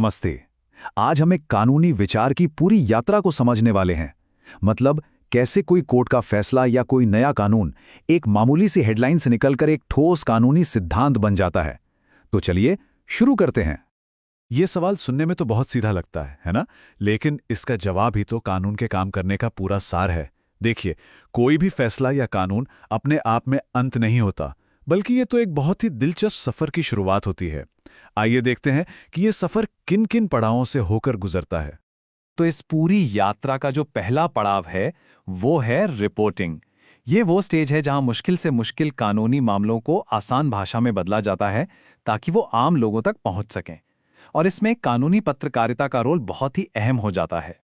नमस्ते। आज हम एक कानूनी विचार की पूरी यात्रा को समझने वाले हैं। मतलब कैसे कोई कोर्ट का फैसला या कोई नया कानून एक मामूली सी हेडलाइन से निकलकर एक ठोस कानूनी सिद्धांत बन जाता है। तो चलिए शुरू करते हैं। ये सवाल सुनने में तो बहुत सीधा लगता है ना? लेकिन इसका जवाब ही तो कानून के काम करने का पूरा सार है। देखिए, कोई भी फैसला या कानून अपने आप में अंत नहीं होता, बल्कि ये तो एक बहुत ही दिलचस्प सफर की शुरुआत होती है। आइए देखते हैं कि ये सफर किन किन पड़ावों से होकर गुजरता है। तो इस पूरी यात्रा का जो पहला पड़ाव है वो है रिपोर्टिंग। ये वो स्टेज है जहां मुश्किल से मुश्किल कानूनी मामलों को आसान भाषा में बदला जाता है ताकि वो आम लोगों तक पहुंच सकें। और इसमें कानूनी पत्रकारिता का रोल बहुत ही अहम हो जाता है।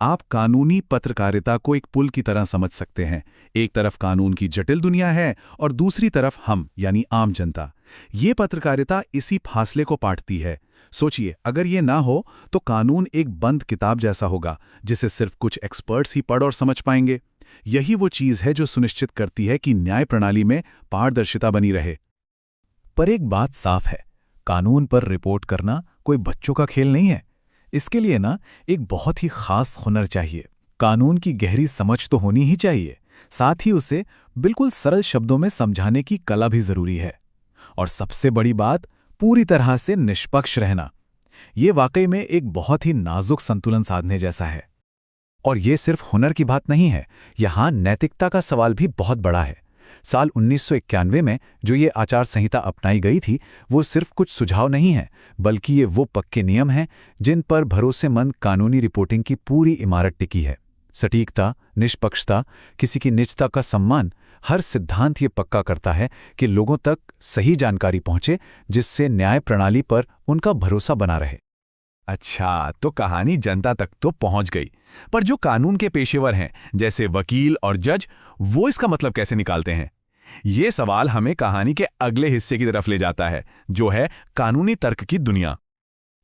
आप कानूनी पत्रकारिता को एक पुल की तरह समझ सकते हैं। एक तरफ कानून की जटिल दुनिया है और दूसरी तरफ हम यानी आम जनता। ये पत्रकारिता इसी फासले को पाटती है। सोचिए, अगर ये ना हो तो कानून एक बंद किताब जैसा होगा जिसे सिर्फ कुछ एक्सपर्ट्स ही पढ़ और समझ पाएंगे। यही वो चीज है जो सुनिश्चित करती है कि न्याय प्रणाली में पारदर्शिता बनी रहे। पर एक बात साफ है, कानून पर रिपोर्ट करना कोई बच्चों का खेल नहीं है। इसके लिए ना एक बहुत ही खास हुनर चाहिए। कानून की गहरी समझ तो होनी ही चाहिए, साथ ही उसे बिल्कुल सरल शब्दों में समझाने की कला भी जरूरी है। और सबसे बड़ी बात, पूरी तरह से निष्पक्ष रहना। ये वाकई में एक बहुत ही नाजुक संतुलन साधने जैसा है। और ये सिर्फ हुनर की बात नहीं है, यहाँ नैतिकता का सवाल भी बहुत बड़ा है। साल 1991 में जो ये आचार संहिता अपनाई गई थी, वो सिर्फ कुछ सुझाव नहीं है, बल्कि ये वो पक्के नियम हैं जिन पर भरोसेमंद कानूनी रिपोर्टिंग की पूरी इमारत टिकी है। सटीकता, निष्पक्षता, किसी की निजता का सम्मान, हर सिद्धांत ये पक्का करता है कि लोगों तक सही जानकारी पहुंचे, जिससे न्याय प्रणाली पर उनका भरोसा बना रहे। अच्छा, तो कहानी जनता तक तो पहुंच गई, पर जो कानून के पेशेवर हैं, जैसे वकील और जज, वो इसका मतलब कैसे निकालते हैं? ये सवाल हमें कहानी के अगले हिस्से की तरफ ले जाता है, जो है कानूनी तर्क की दुनिया।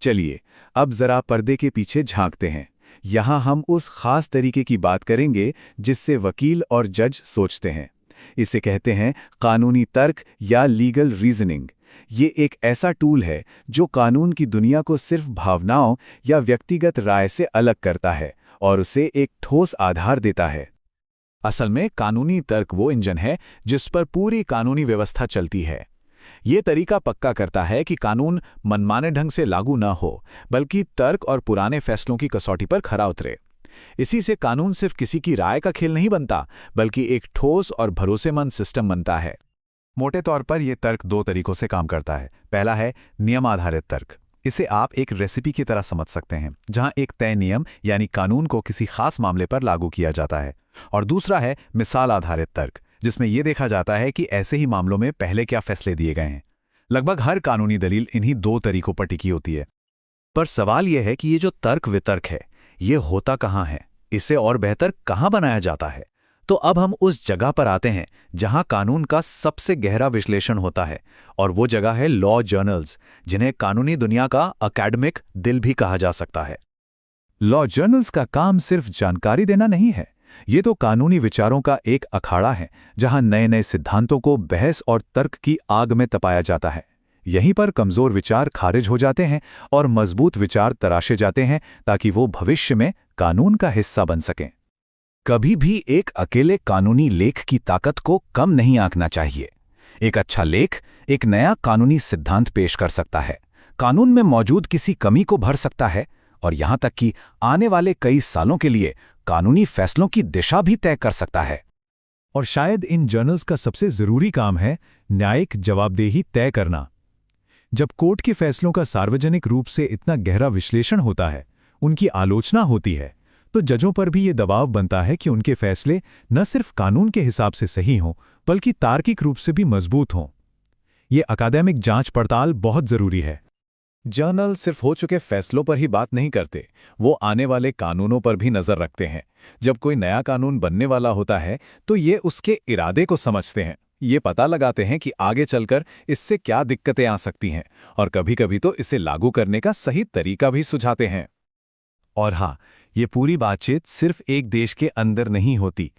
चलिए अब जरा पर्दे के पीछे झांकते हैं। यहाँ हम उस खास तरीके की बात करेंगे जिससे वकील और जज सोचते हैं। इसे कहते हैं कानूनी तर्क या लीगल रीजनिंग। ये एक ऐसा टूल है जो कानून की दुनिया को सिर्फ भावनाओं या व्यक्तिगत राय से अलग करता है और उसे एक ठोस आधार देता है। असल में कानूनी तर्क वो इंजन है जिस पर पूरी कानूनी व्यवस्था चलती है। ये तरीका पक्का करता है कि कानून मनमाने ढंग से लागू न हो, बल्कि तर्क और पुराने फैसलों की कसौटी पर खरा उतरे। इसी से कानून सिर्फ किसी की राय का खेल नहीं बनता, बल्कि एक ठोस और भरोसेमंद सिस्टम बनता है। मोटे तौर पर यह तर्क दो तरीकों से काम करता है। पहला है नियम आधारित तर्क। इसे आप एक रेसिपी की तरह समझ सकते हैं, जहां एक तय नियम यानी कानून को किसी खास मामले पर लागू किया जाता है। और दूसरा है मिसाल आधारित तर्क, जिसमें यह देखा जाता है कि ऐसे ही मामलों में पहले क्या फैसले दिए गए हैं। लगभग हर कानूनी दलील इन्हीं दो तरीकों पर टिकी होती है। पर सवाल यह है कि ये जो तर्क वितर्क है, ये होता कहाँ है? इसे और बेहतर कहाँ बनाया जाता है? तो अब हम उस जगह पर आते हैं जहां कानून का सबसे गहरा विश्लेषण होता है, और वो जगह है लॉ जर्नल्स, जिन्हें कानूनी दुनिया का अकेडमिक दिल भी कहा जा सकता है। लॉ जर्नल्स का काम सिर्फ जानकारी देना नहीं है, ये तो कानूनी विचारों का एक अखाड़ा है जहां नए नए सिद्धांतों को बहस और तर्क की आग में तपाया जाता है। यहीं पर कमजोर विचार खारिज हो जाते हैं और मजबूत विचार तराशे जाते हैं, ताकि वो भविष्य में कानून का हिस्सा बन सकें। कभी भी एक अकेले कानूनी लेख की ताकत को कम नहीं आंकना चाहिए। एक अच्छा लेख एक नया कानूनी सिद्धांत पेश कर सकता है, कानून में मौजूद किसी कमी को भर सकता है, और यहां तक कि आने वाले कई सालों के लिए कानूनी फैसलों की दिशा भी तय कर सकता है। और शायद इन जर्नल्स का सबसे जरूरी काम है न्यायिक जवाबदेही तय करना। जब कोर्ट के फैसलों का सार्वजनिक रूप से इतना गहरा विश्लेषण होता है, उनकी आलोचना होती है, तो जजों पर भी ये दबाव बनता है कि उनके फैसले न सिर्फ कानून के हिसाब से सही हों, बल्कि तार्किक रूप से भी मजबूत हों। ये अकादमिक जांच पड़ताल बहुत जरूरी है। जर्नल सिर्फ हो चुके फैसलों पर ही बात नहीं करते, वो आने वाले कानूनों पर भी नजर रखते हैं। जब कोई नया कानून बनने वाला होता है, तो ये उसके इरादे को समझते हैं। ये पता लगाते हैं कि आगे चलकर इससे क्या दिक्कतें आ सकती हैं, और कभी-कभी तो इसे लागू करने का सही तरीका भी सुझाते हैं। और हाँ, ये पूरी बातचीत सिर्फ एक देश के अंदर नहीं होती।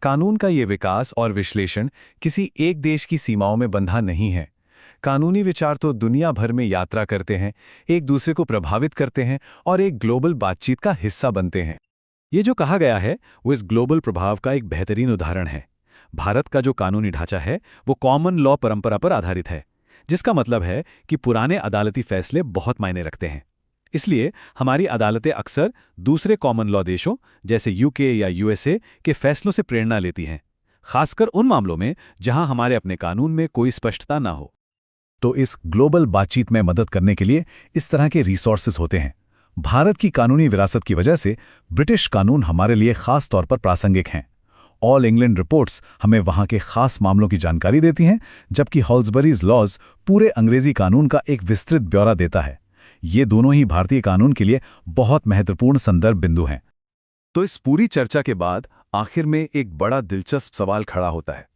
कानून का ये विकास और विश्लेषण किसी एक देश की सीमाओं में बंधा नहीं है। कानूनी विचार तो दुनिया भर में यात्रा करते हैं, एक दूसरे को प्रभावित करते हैं और एक ग्लोबल बातचीत का हिस्सा बनते हैं। ये जो कहा गया है वो इस ग्लोबल प्रभाव का एक बेहतरीन उदाहरण है। भारत का जो कानूनी ढांचा है वो कॉमन लॉ परंपरा पर आधारित है, जिसका मतलब है कि पुराने अदालती फैसले बहुत मायने रखते हैं। इसलिए हमारी अदालतें अक्सर दूसरे कॉमन लॉ देशों जैसे यूके या यूएसए के फैसलों से प्रेरणा लेती हैं, खासकर उन मामलों में जहां हमारे अपने कानून में कोई स्पष्टता ना हो। तो इस ग्लोबल बातचीत में मदद करने के लिए इस तरह के रिसोर्सेज होते हैं। भारत की कानूनी विरासत की वजह से ब्रिटिश कानून हमारे लिए खास तौर पर प्रासंगिक हैं। ऑल इंग्लैंड रिपोर्ट्स हमें वहां के खास मामलों की जानकारी देती हैं, जबकि हॉल्सबरीज लॉज पूरे अंग्रेजी कानून का एक विस्तृत ब्यौरा देता है। ये दोनों ही भारतीय कानून के लिए बहुत महत्वपूर्ण संदर्भ बिंदु हैं। तो इस पूरी चर्चा के बाद आखिर में एक बड़ा दिलचस्प सवाल खड़ा होता है।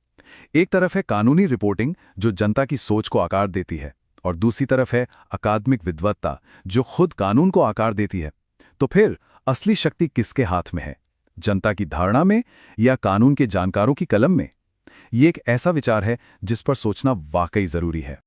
एक तरफ है कानूनी रिपोर्टिंग जो जनता की सोच को आकार देती है, और दूसरी तरफ है अकादमिक विद्वत्ता जो खुद कानून को आकार देती है। तो फिर असली शक्ति किसके हाथ में है, जनता की धारणा में या कानून के जानकारों की कलम में? ये एक ऐसा विचार है जिस पर सोचना वाकई जरूरी है।